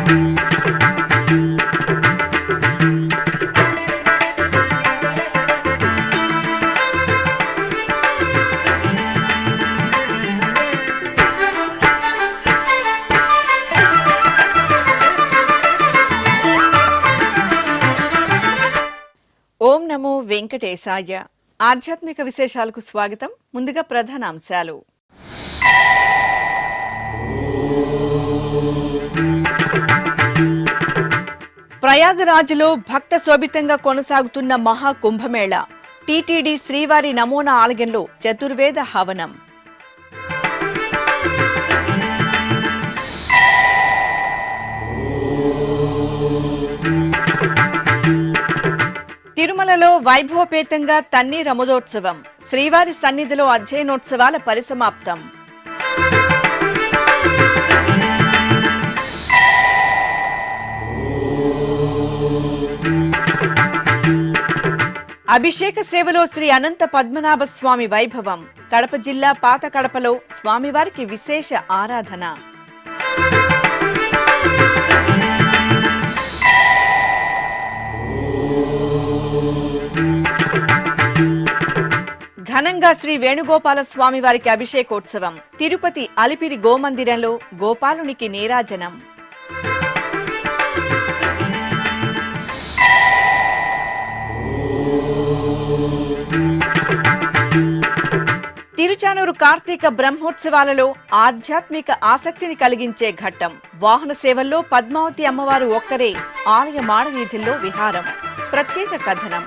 ఓం నమో వెంకటేశాయ. ఆధ్యాత్మిక విశేషాలకు స్వాగతం. ముందుగా ప్రధాన అంశాలు. ప్రయాగరాజ్లో భక్త శోభితంగా కొనసాగుతున్న మహాకుంభమేళ. టీటీడీ శ్రీవారి నమూనా ఆలయంలో చతుర్వేద హవనం. తిరుమలలో వైభవపేతంగా తన్నీర్ అమృతోత్సవం. శ్రీవారి సన్నిధిలో అధ్యయనోత్సవాల పరిసమాప్తం. అభిషేక సేవలో శ్రీ అనంత పద్మనాభ స్వామి వైభవం. కడప జిల్లా పాత కడపలో స్వామివారికి విశేష ఆరాధన. ఘనంగా శ్రీ వేణుగోపాల స్వామి వారికి అభిషేకోత్సవం. తిరుపతి అలిపిరి గోమందిరంలో గోపాలునికి నీరాజనం. తిరుచానూరు కార్తీక బ్రహ్మోత్సవాలలో ఆధ్యాత్మిక ఆసక్తిని కలిగించే ఘట్టం. వాహన సేవల్లో పద్మావతి అమ్మవారు ఒక్కరే. ఆలయ మాడవీధుల్లో విహారం. ప్రత్యేక కథనం.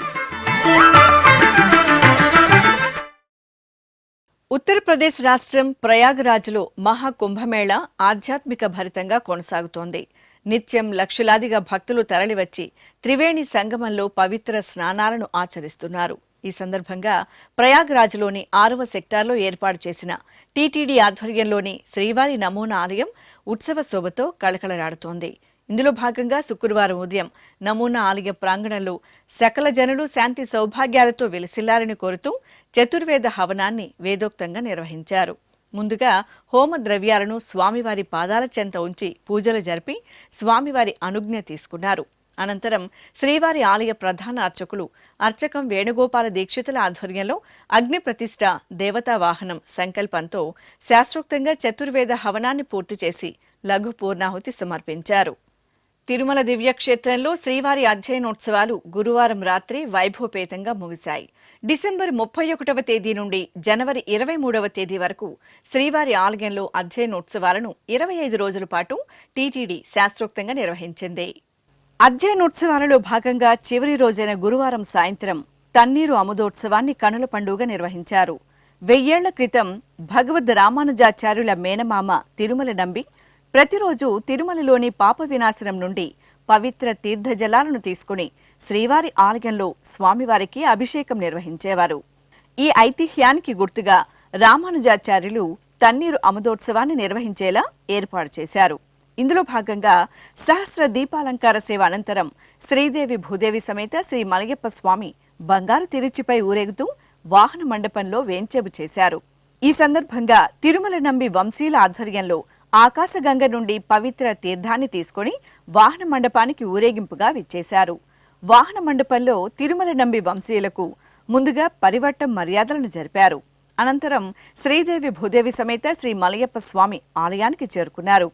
ఉత్తరప్రదేశ్ రాష్ట్రం ప్రయాగరాజ్లో మహాకుంభమేళ ఆధ్యాత్మిక భరితంగా కొనసాగుతోంది. నిత్యం లక్షలాదిగా భక్తులు తరలివచ్చి త్రివేణి సంగమంలో పవిత్ర స్నానాలను ఆచరిస్తున్నారు. ఈ సందర్భంగా ప్రయాగరాజ్లోని 6వ సెక్టార్లో ఏర్పాటు చేసిన టీటీడీ ఆధ్వర్యంలోని శ్రీవారి నమూనా ఆలయం ఉత్సవ శోభతో కళకళలాడుతోంది. ఇందులో భాగంగా శుక్రవారం ఉదయం నమూనా ఆలయ ప్రాంగణంలో సకల జనులు శాంతి సౌభాగ్యాలతో వెలిసిల్లాలని కోరుతూ చతుర్వేద హవనాన్ని వేదోక్తంగా నిర్వహించారు. ముందుగా హోమ ద్రవ్యాలను స్వామివారి పాదాల చెంత ఉంచి పూజలు జరిపి స్వామివారి అనుజ్ఞ తీసుకున్నారు. అనంతరం శ్రీవారి ఆలయ ప్రధాన అర్చకులు అర్చకం వేణుగోపాల దీక్షితుల ఆధ్వర్యంలో అగ్ని ప్రతిష్ఠ, దేవతా వాహనం సంకల్పంతో శాస్త్రోక్తంగా చతుర్వేద హవనాన్ని పూర్తి చేసి లఘు పూర్ణాహుతి సమర్పించారు. తిరుమల దివ్యక్షేత్రంలో శ్రీవారి అధ్యయనోత్సవాలు గురువారం రాత్రి వైభవపేతంగా ముగిశాయి. డిసెంబర్ 31వ తేదీ నుండి జనవరి 23వ తేదీ వరకు శ్రీవారి ఆలయంలో అధ్యయనోత్సవాలను 25 రోజుల పాటు టీటీడీ శాస్త్రోక్తంగా నిర్వహించింది. అధ్యయనోత్సవాలలో భాగంగా చివరి రోజైన గురువారం సాయంత్రం తన్నీరు అమృతోత్సవాన్ని కనుల పండుగ నిర్వహించారు. 1000 ఏళ్ల క్రితం భగవద్ రామానుజాచార్యుల మేనమామ తిరుమల నంబి ప్రతిరోజు తిరుమలలోని పాప వినాశనం నుండి పవిత్ర తీర్థజలాలను తీసుకుని శ్రీవారి ఆలయంలో స్వామివారికి అభిషేకం నిర్వహించేవారు. ఈ ఐతిహ్యానికి గుర్తుగా రామానుజాచార్యులు తన్నీరు అమృతోత్సవాన్ని నిర్వహించేలా ఏర్పాటు చేశారు. ఇందులో భాగంగా సహస్ర దీపాలంకార సేవ అనంతరం శ్రీదేవి భూదేవి సమేత శ్రీ మలయప్ప స్వామి బంగారు తిరుచిపై ఊరేగుతూ వాహన మండపంలో వేంచేపు చేశారు. ఈ సందర్భంగా తిరుమల నంబి వంశీయుల ఆధ్వర్యంలో ఆకాశగంగ నుండి పవిత్ర తీర్థాన్ని తీసుకుని వాహన మండపానికి ఊరేగింపుగా విచ్చేశారు. వాహన మండపంలో తిరుమల నంబి వంశీయులకు ముందుగా పరివట్టం మర్యాదలను జరిపారు. అనంతరం శ్రీదేవి భూదేవి సమేత శ్రీ మలయప్ప స్వామి ఆలయానికి చేరుకున్నారు.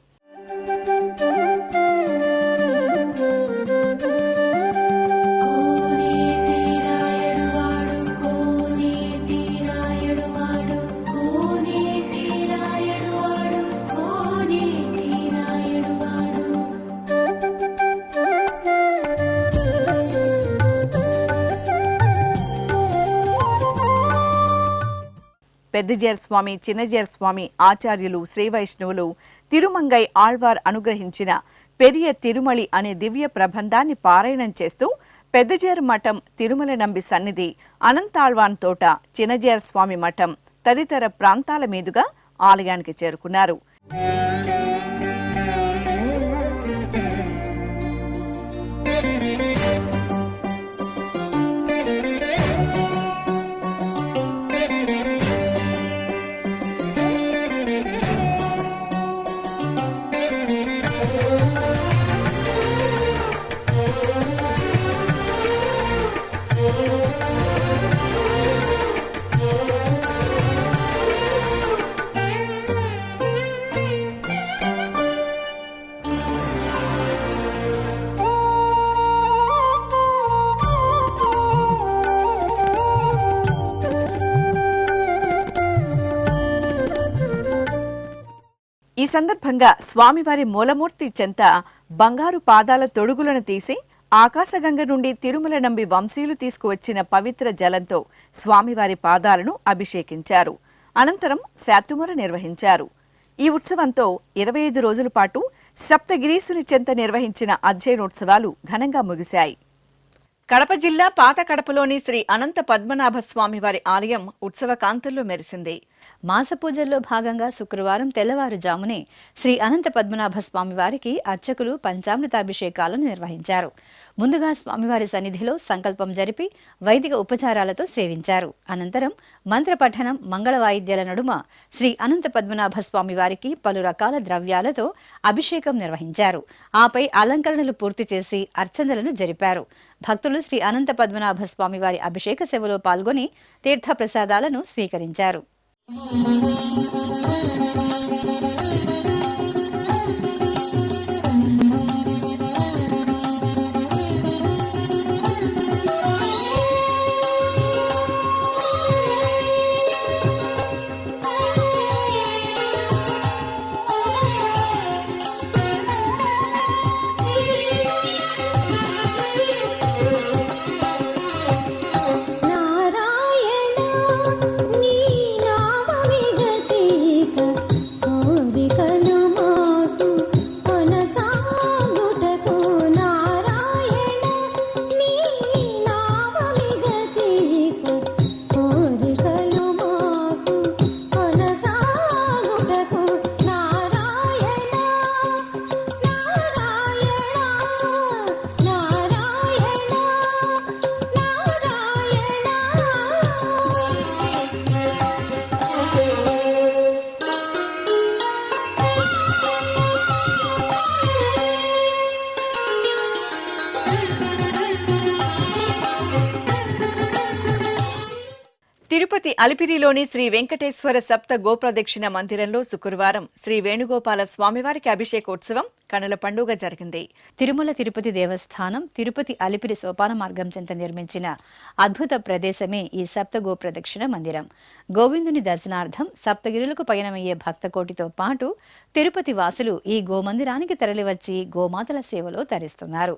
పెద్దజేర్ స్వామి, చిన్నజేర్ స్వామి ఆచార్యులు, శ్రీ వైష్ణవులు తిరుమంగై ఆళ్వార్ అనుగ్రహించిన పెరియ తిరుమలి అనే దివ్య ప్రబంధాన్ని పారాయణం చేస్తూ పెద్దజేర్ మఠం, తిరుమల నంబి సన్నిధి, అనంతాళ్వాన్ తోట, చిన్నజేర్ స్వామి మఠం తదితర ప్రాంతాల మీదుగా ఆలయానికి చేరుకున్నారు. సందర్భంగా స్వామివారి మూలమూర్తి చెంత బంగారు పాదాల తొడుగులను తీసి ఆకాశగంగ నుండి తిరుమల నంబి వంశీయులు తీసుకువచ్చిన పవిత్ర జలంతో స్వామివారి పాదాలను అభిషేకించారు. అనంతరం శాతుమర నిర్వహించారు. ఈ ఉత్సవంతో 25 రోజుల పాటు సప్తగిరీసుని చెంత నిర్వహించిన అధ్యయనోత్సవాలు ఘనంగా ముగిశాయి. కడప జిల్లా పాత కడపలోని శ్రీ అనంత పద్మనాభ స్వామివారి ఆలయం ఉత్సవ కాంతుల్లో మెరిసింది. మాస పూజల్లో భాగంగా శుక్రవారం తెల్లవారుజామునే శ్రీ అనంత పద్మనాభ స్వామివారికి అర్చకులు పంచామృతాభిషేకాలను నిర్వహించారు. ముందుగా స్వామివారి సన్నిధిలో సంకల్పం జరిపి వైదిక ఉపచారాలతో సేవించారు. అనంతరం మంత్రపఠనం, మంగళ వాయిద్యాల నడుమ శ్రీ అనంత పద్మనాభ స్వామివారికి పలు రకాల ద్రవ్యాలతో అభిషేకం నిర్వహించారు. ఆపై అలంకరణలు పూర్తి చేసి అర్చనలను జరిపారు. భక్తులు శ్రీ అనంత పద్మనాభ స్వామివారి అభిషేక సేవలో పాల్గొని తీర్థ ప్రసాదాలను స్వీకరించారు. తిరుపతి అలిపిరిలోని శ్రీ వెంకటేశ్వర సప్త గోప్రదక్షిణ మందిరంలో శుక్రవారం శ్రీ వేణుగోపాల స్వామివారికి అభిషేకోత్సవం కనుల పండుగ జరిగింది. తిరుమల తిరుపతి దేవస్థానం తిరుపతి అలిపిరి సోపాన మార్గం చెంత నిర్మించిన అద్భుత ప్రదేశమే ఈ సప్త గోప్రదక్షిణ మందిరం. గోవిందుని దర్శనార్థం సప్తగిరులకు పయనమయ్యే భక్తకోటితో పాటు తిరుపతి వాసులు ఈ గోమందిరానికి తరలివచ్చి గోమాతల సేవలో తరిస్తున్నారు.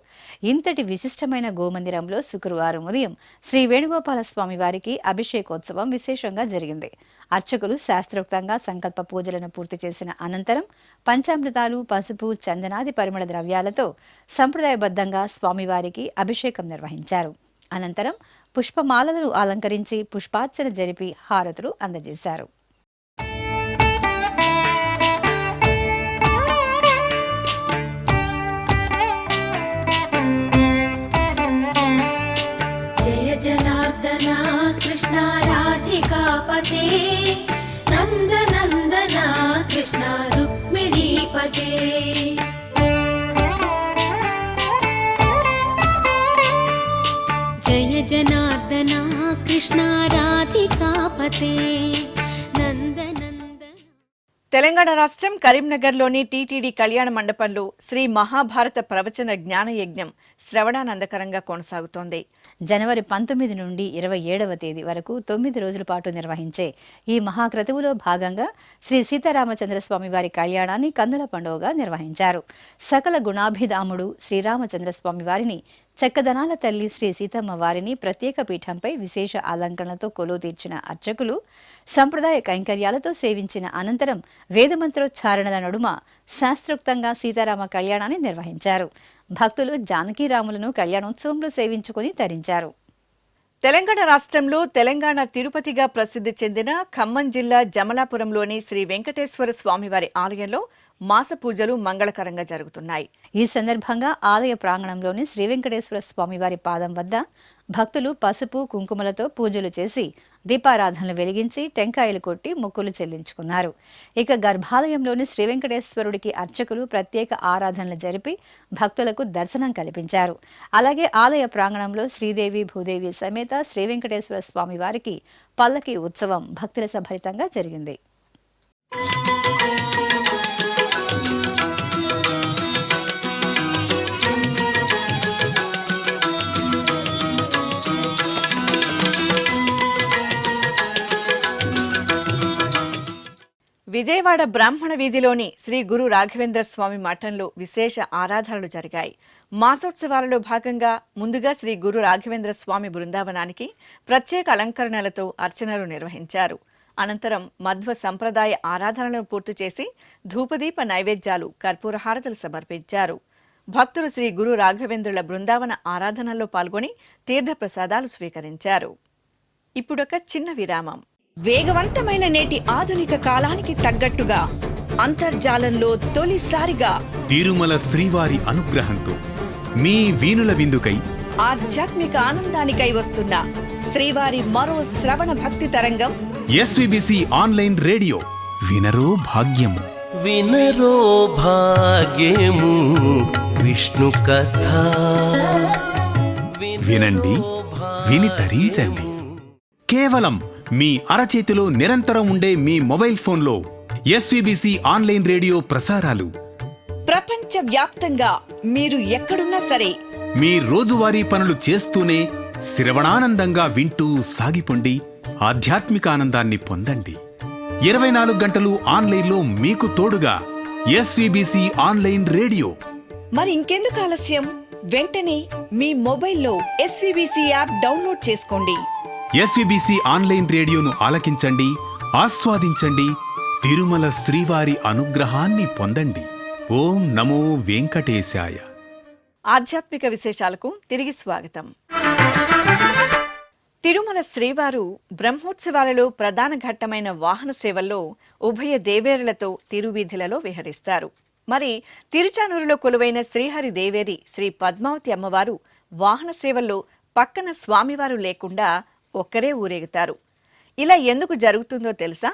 ఇంతటి విశిష్టమైన గోమందిరంలో శుక్రవారం ఉదయం శ్రీ వేణుగోపాల స్వామి వారికి అభిషేకోత్సవం విశేషంగా జరిగింది. అర్చకులు శాస్త్రోక్తంగా సంకల్ప పూజలను పూర్తి చేసిన అనంతరం పంచామృతాలు, పసుపు, చందనాది పరిమళ ద్రవ్యాలతో సంప్రదాయబద్ధంగా స్వామివారికి అభిషేకం నిర్వహించారు. అనంతరం పుష్పమాలలను అలంకరించి పుష్పార్చన జరిపి హారతులు అందజేశారు. జయ జనార్దన కృష్ణ రాధికాపతే నందనందన కృష్ణ రుక్మిణీపతే జయ జనార్దన కృష్ణ రాధికాపతే నందనందన. తెలంగాణ రాష్ట్రం కరీంనగర్లోని టీటీడీ కళ్యాణ మండపంలో శ్రీ మహాభారత ప్రవచన జ్ఞాన యజ్ఞం శ్రవణానందకరంగా కొనసాగుతోంది. జనవరి 19 నుండి 27వ తేదీ వరకు 9 రోజుల పాటు నిర్వహించే ఈ మహాక్రతువులో భాగంగా శ్రీ సీతారామచంద్రస్వామి వారి కళ్యాణాన్ని కన్నుల పండుగగా నిర్వహించారు. సకల గుణాభిధాముడు శ్రీరామచంద్రస్వామి వారిని, చక్కదనాల తల్లి శ్రీ సీతమ్మ వారిని ప్రత్యేక పీఠంపై విశేష అలంకరణలతో కొలువు తీర్చిన అర్చకులు సంప్రదాయ కైంకర్యాలతో సేవించిన అనంతరం వేదమంత్రోచ్చారణల నడుమ శాస్త్రోక్తంగా సీతారామ కళ్యాణాన్ని నిర్వహించారు. భక్తులు జానకీరాములను కళ్యాణోత్సవంలో సేవించుకుని తరించారు. తెలంగాణ రాష్ట్రంలో తెలంగాణ తిరుపతిగా ప్రసిద్ధి చెందిన ఖమ్మం జిల్లా జమలాపురంలోని శ్రీ వెంకటేశ్వర స్వామివారి ఆలయంలో మాస పూజలు మంగళకరంగా జరుగుతున్నాయి. ఈ సందర్భంగా ఆలయ ప్రాంగణంలోని శ్రీ వెంకటేశ్వర స్వామివారి పాదం వద్ద భక్తులు పసుపు, కుంకుమలతో పూజలు చేసి దీపారాధనలు వెలిగించి టెంకాయలు కొట్టి మొక్కులు చెల్లించుకున్నారు. ఇక గర్భాలయంలోని శ్రీ వెంకటేశ్వరుడికి అర్చకులు ప్రత్యేక ఆరాధనలు జరిపి భక్తులకు దర్శనం కల్పించారు. అలాగే ఆలయ ప్రాంగణంలో శ్రీదేవి, భూదేవి సమేత శ్రీ వెంకటేశ్వర స్వామి వారికి పల్లకి ఉత్సవం భక్తుల సభరితంగా జరిగింది. విజయవాడ బ్రాహ్మణ వీధిలోని శ్రీ గురు రాఘవేంద్ర స్వామి మఠంలో విశేష ఆరాధనలు జరిగాయి. మాసోత్సవాలలో భాగంగా ముందుగా శ్రీ గురు రాఘవేంద్ర స్వామి బృందావనానికి ప్రత్యేక అలంకరణలతో అర్చనలు నిర్వహించారు. అనంతరం మధ్వ సంప్రదాయ ఆరాధనలను పూర్తి చేసి ధూపదీప నైవేద్యాలు, కర్పూర హారతులు సమర్పించారు. భక్తులు శ్రీ గురు రాఘవేంద్రుల బృందావన ఆరాధనల్లో పాల్గొని తీర్థప్రసాదాలు స్వీకరించారు. ఇప్పుడొక చిన్న విరామం. వేగవంతమైన నేటి ఆధునిక కాలానికి తగ్గట్టుగా అంతర్జాలంలో తొలిసారిగా తిరుమల శ్రీవారి అనుగ్రహంతో మీ వీణుల విందుకై ఆధ్యాత్మిక ఆనందానికై వస్తున్న శ్రీవారి మరో శ్రవణ భక్తి తరంగం ఎస్విబిసి ఆన్లైన్ రేడియో. వినరో భాగ్యము, వినరో భాగ్యము విష్ణు కథ. వినండి, విని తరించండి. కేవలం మీ అరచేతిలో నిరంతరం ఉండే మీ మొబైల్ ఫోన్లో ఎస్విబిసి ఆన్లైన్ రేడియో ప్రసారాలు ప్రపంచ వ్యాప్తంగా మీరు ఎక్కడున్నా సరే మీ రోజువారీ పనులు చేస్తూనే శ్రవణానందంగా వింటూ సాగిపోండి. ఆధ్యాత్మిక ఆనందాన్ని పొందండి. 24 గంటలు ఆన్లైన్లో మీకు తోడుగా ఎస్విబిసి ఆన్లైన్ రేడియో. మరి ఇంకెందుకు ఆలస్యం? వెంటనే మీ మొబైల్లో ఎస్విబిసి యాప్ డౌన్లోడ్ చేసుకోండి. ఎస్విబిసి ఆన్లైన్ రేడియోను ఆలకించండి, ఆస్వాదించండి. తిరుమల శ్రీవారి అనుగ్రహాన్ని పొందండి. ఓం నమో వెంకటేశాయ. ఆధ్యాత్మిక విశేషాలకు తిరిగి స్వాగతం. తిరుమల శ్రీవారు బ్రహ్మోత్సవాలలో ప్రధాన ఘట్టమైన వాహన సేవల్లో ఉభయ దేవేరులతో తిరువీధులలో విహరిస్తారు. మరి తిరుచానూరులో కొలువైన శ్రీహరి దేవేరి శ్రీ పద్మావతి అమ్మవారు వాహన సేవల్లో పక్కన స్వామివారు లేకుండా ఒక్కరే ఊరేగుతారు. ఇలా ఎందుకు జరుగుతుందో తెలుసా?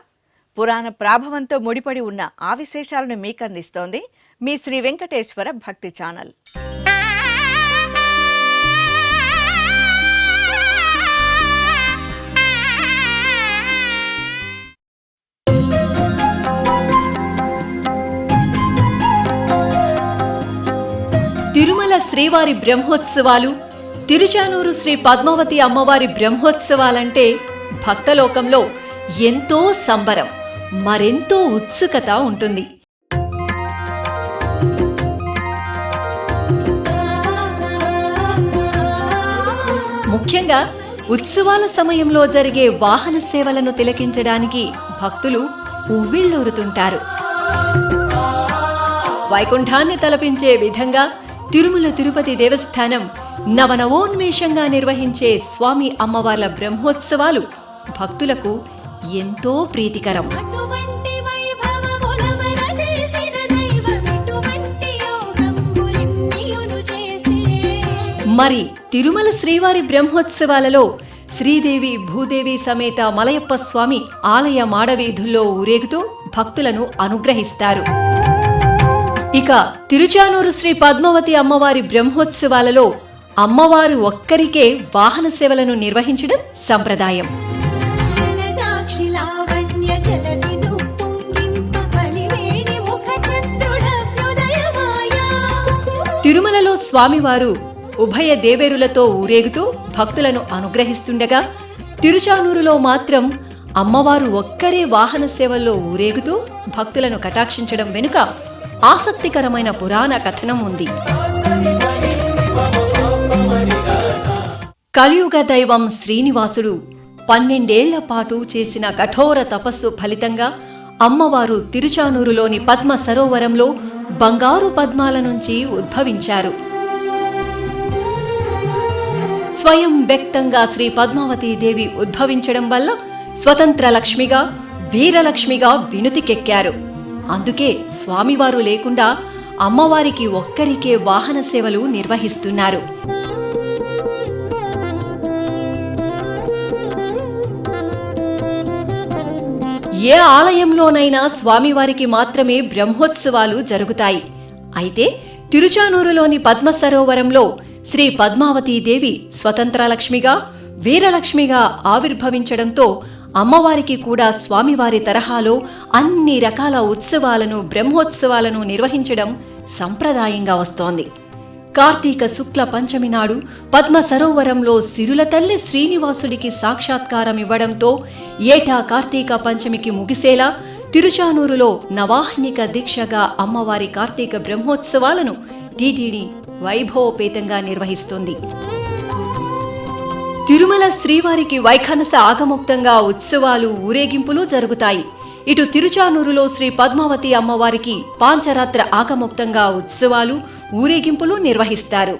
పురాణ ప్రాభవంతో ముడిపడి ఉన్న ఆ విశేషాలను మీకు అందిస్తోంది మీ శ్రీ వెంకటేశ్వర భక్తి ఛానల్. తిరుమల శ్రీవారి బ్రహ్మోత్సవాలు, తిరుచానూరు శ్రీ పద్మావతి అమ్మవారి బ్రహ్మోత్సవాలంటే భక్తలోకంలో ఎంతో సంబరం, మరెంతో ఉత్సుకత ఉంటుంది. ముఖ్యంగా ఉత్సవాల సమయంలో జరిగే వాహన సేవలను తిలకించడానికి భక్తులు ఉవ్విళ్లూరుతుంటారు. వైకుంఠాన్ని తలపించే విధంగా తిరుమల తిరుపతి దేవస్థానం నవనవోన్మేషంగా నిర్వహించే స్వామి అమ్మవార్ల బ్రహ్మోత్సవాలు భక్తులకు ఎంతో ప్రీతికరం. అటువంటి వైభవములమర చేసిన దైవమిటువంటి యోగంబులిన్నియును చేసే. మరి తిరుమల శ్రీవారి బ్రహ్మోత్సవాలలో శ్రీదేవి భూదేవి సమేత మలయప్ప స్వామి ఆలయ మాడవీధుల్లో ఊరేగుతూ భక్తులను అనుగ్రహిస్తారు. ఇక తిరుచానూరు శ్రీ పద్మావతి అమ్మవారి బ్రహ్మోత్సవాలలో అమ్మవారు ఒక్కరికే వాహన సేవలను నిర్వహించడం సంప్రదాయం. జలజాక్షి లావణ్య జలదిను పొంగింప కలివేణి ముఖ చంద్రుడ హృదయమాయా. తిరుమలలో స్వామివారు ఉభయ దేవేరులతో ఊరేగుతూ భక్తులను అనుగ్రహిస్తుండగా, తిరుచానూరులో మాత్రం అమ్మవారు ఒక్కరే వాహన సేవల్లో ఊరేగుతూ భక్తులను కటాక్షించడం వెనుక ఆసక్తికరమైన పురాణ కథనం ఉంది. కలియుగ దైవం శ్రీనివాసుడు 12 ఏళ్ల పాటు చేసిన కఠోర తపస్సు ఫలితంగా అమ్మవారు తిరుచానూరులోని పద్మ సరోవరంలో బంగారు పద్మాల నుంచి ఉద్భవించారు. స్వయం వ్యక్తంగా శ్రీ పద్మావతీ దేవి ఉద్భవించడం వల్ల స్వతంత్ర లక్ష్మిగా, వీరలక్ష్మిగా వినుతికెక్కారు. అందుకే స్వామివారు లేకుండా అమ్మవారికి ఒక్కరికే వాహన సేవలు నిర్వహిస్తున్నారు. ఏ ఆలయంలోనైనా స్వామివారికి మాత్రమే బ్రహ్మోత్సవాలు జరుగుతాయి. అయితే తిరుచానూరులోని పద్మ సరోవరంలో శ్రీ పద్మావతీదేవి స్వతంత్రలక్ష్మిగా, వీరలక్ష్మిగా ఆవిర్భవించడంతో అమ్మవారికి కూడా స్వామివారి తరహాలో అన్ని రకాల ఉత్సవాలను, బ్రహ్మోత్సవాలను నిర్వహించడం సంప్రదాయంగా వస్తోంది. కార్తీక శుక్ల పంచమి నాడు పద్మ సరోవరంలో సిరుల తల్లి శ్రీనివాసుడికి సాక్షాత్కారం ఇవ్వడంతో ఏటా కార్తీక పంచమికి ముగిసేలా తిరుచానూరులో నవాహ్నిక దీక్షగా అమ్మవారి కార్తీక బ్రహ్మోత్సవాలను టీటీడీ వైభవోపేతంగా నిర్వహిస్తుంది. తిరుమల శ్రీవారికి వైఖానస ఆగమోక్తంగా ఉత్సవాలు, ఊరేగింపులు జరుగుతాయి. ఇటు తిరుచానూరులో శ్రీ పద్మావతి అమ్మవారికి పాంచరాత్ర ఆగమోక్తంగా ఉత్సవాలు, ఊరేగింపులు నిర్వహిస్తారు.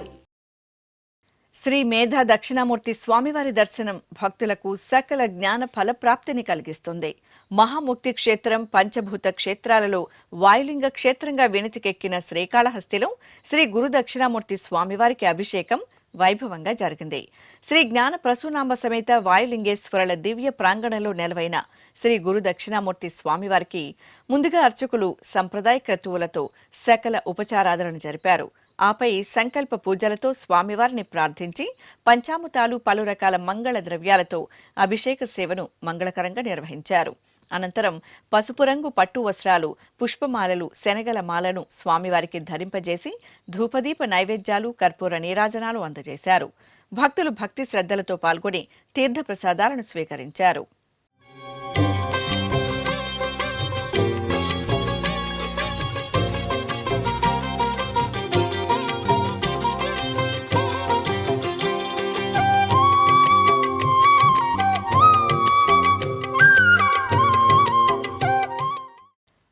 శ్రీ మేధా దక్షిణామూర్తి స్వామివారి దర్శనం భక్తులకు సకల జ్ఞాన ఫలప్రాప్తిని కలిగిస్తుంది. మహాముక్తి క్షేత్రం, పంచభూత క్షేత్రాలలో వాయులింగ క్షేత్రంగా వినతికెక్కిన శ్రీకాళహస్తిలో శ్రీ గురు దక్షిణామూర్తి స్వామివారికి అభిషేకం వైభవంగా జరిగింది. శ్రీ జ్ఞాన ప్రసూనాంబ సమేత వాయులింగేశ్వరుల దివ్య ప్రాంగణంలో నెలవైన శ్రీ గురు దక్షిణామూర్తి స్వామివారికి ముందుగా అర్చకులు సంప్రదాయ క్రతువులతో సకల ఉపచారాధనను జరిపారు. ఆపై సంకల్ప పూజలతో స్వామివారిని ప్రార్థించి పంచామృతాలు, పలు రకాల మంగళ ద్రవ్యాలతో అభిషేక సేవను మంగళకరంగా నిర్వహించారు. అనంతరం పసుపు రంగు పట్టు వస్త్రాలు, పుష్పమాలలు, శనగల మాలను స్వామివారికి ధరింపజేసి ధూపదీప నైవేద్యాలు, కర్పూర నీరాజనాలు అందజేశారు. భక్తులు భక్తి శ్రద్ధలతో పాల్గొని తీర్థ ప్రసాదాలను స్వీకరించారు.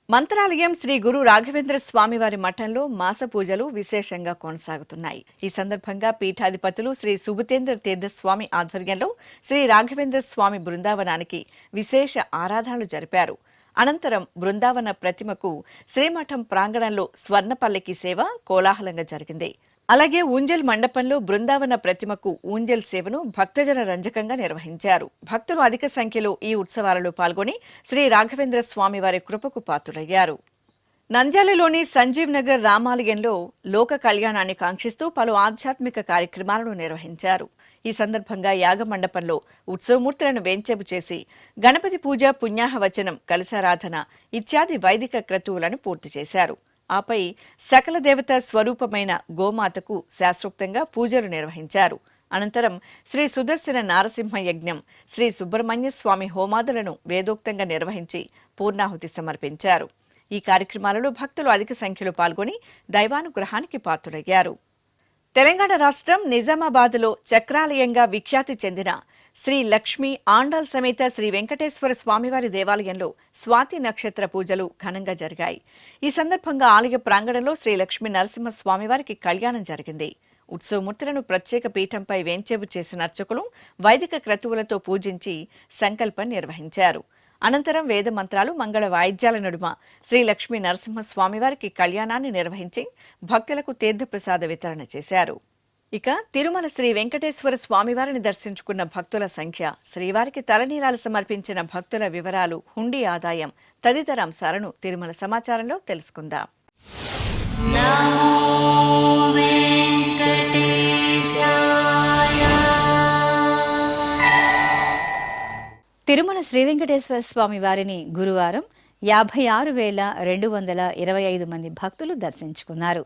మంత్రాలయం శ్రీ గురు రాఘవేంద్ర స్వామివారి మఠంలో మాస పూజలు విశేషంగా కొనసాగుతున్నాయి. ఈ సందర్భంగా పీఠాధిపతులు శ్రీ సుబుతేంద్ర తీర్థస్వామి ఆధ్వర్యంలో శ్రీ రాఘవేంద్ర స్వామి బృందావనానికి విశేష ఆరాధనలు జరిపారు. అనంతరం బృందావన ప్రతిమకు శ్రీమఠం ప్రాంగణంలో స్వర్ణపల్లకి సేవ కోలాహలంగా జరిగింది. అలాగే ఊంజల్ మండపంలో బృందావన ప్రతిమకు ఊంజల్ సేవను భక్తజన రంజకంగా నిర్వహించారు. భక్తులు అధిక సంఖ్యలో ఈ ఉత్సవాలలో పాల్గొని శ్రీ రాఘవేంద్ర స్వామి వారి కృపకు పాత్రులయ్యారు. నంద్యాలలోని సంజీవ్ నగర్ రామాలయంలో లోక కళ్యాణాన్ని కాంక్షిస్తూ పలు ఆధ్యాత్మిక కార్యక్రమాలను నిర్వహించారు. ఈ సందర్భంగా యాగ మండపంలో ఉత్సవమూర్తులను వేంచేపు చేసి గణపతి పూజ, పుణ్యాహవచనం, కలశారాధన ఇత్యాది వైదిక క్రతువులను పూర్తి చేశారు. ఆపై సకల దేవత స్వరూపమైన గోమాతకు శాస్త్రోక్తంగా పూజలు నిర్వహించారు. అనంతరం శ్రీ సుదర్శన నారసింహ యజ్ఞం, శ్రీ సుబ్రహ్మణ్య స్వామి హోమాదులను వేదోక్తంగా నిర్వహించి పూర్ణాహుతి సమర్పించారు. ఈ కార్యక్రమాలలో భక్తులు అధిక సంఖ్యలో పాల్గొని దైవానుగ్రహానికి పాత్రులయ్యారు. తెలంగాణ రాష్ట్రం నిజామాబాద్లో చక్రాలయంగా విఖ్యాతి చెందిన శ్రీ లక్ష్మీ ఆండాల్ సమేత శ్రీ వెంకటేశ్వర స్వామివారి దేవాలయంలో స్వాతి నక్షత్ర పూజలు ఘనంగా జరిగాయి. ఈ సందర్భంగా ఆలయ ప్రాంగణంలో శ్రీ లక్ష్మీ నరసింహ స్వామివారికి కళ్యాణం జరిగింది. ఉత్సవమూర్తులను ప్రత్యేక పీఠంపై వేంచేపు చేసిన అర్చకులు వైదిక క్రతువులతో పూజించి సంకల్పం నిర్వహించారు. అనంతరం వేద మంత్రాలు, మంగళ వాయిద్యాల నడుమ శ్రీ లక్ష్మీ నరసింహ స్వామివారికి కళ్యాణాన్ని నిర్వహించి భక్తులకు తీర్థప్రసాద వితరణ చేశారు. ఇక తిరుమల శ్రీ వెంకటేశ్వర స్వామివారిని దర్శించుకున్న భక్తుల సంఖ్య, శ్రీవారికి తలనీలాలు సమర్పించిన భక్తుల వివరాలు, హుండీ ఆదాయం తదితర అంశాలను తిరుమల సమాచారంలో తెలుసుకుందాం. తిరుమల శ్రీ వెంకటేశ్వర స్వామి వారిని గురువారం 56,225 మంది భక్తులు దర్శించుకున్నారు.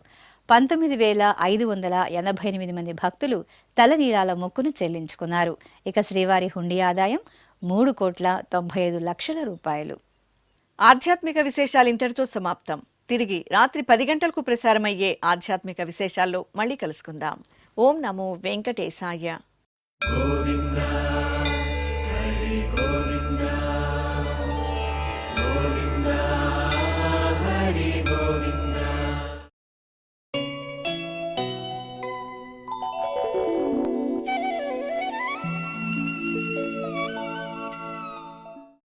19,588 మంది భక్తులు తలనీలాల మొక్కును చెల్లించుకున్నారు. ఇక శ్రీవారి హుండీ ఆదాయం 3,95,00,000 రూపాయలు. ఆధ్యాత్మిక విశేషాలు ఇంతటితో సమాప్తం. తిరిగి రాత్రి 10 గంటలకు ప్రసారమయ్యే ఆధ్యాత్మిక విశేషాల్లో మళ్ళీ కలుసుకుందాం. ఓం నమో వెంకటేశాయ.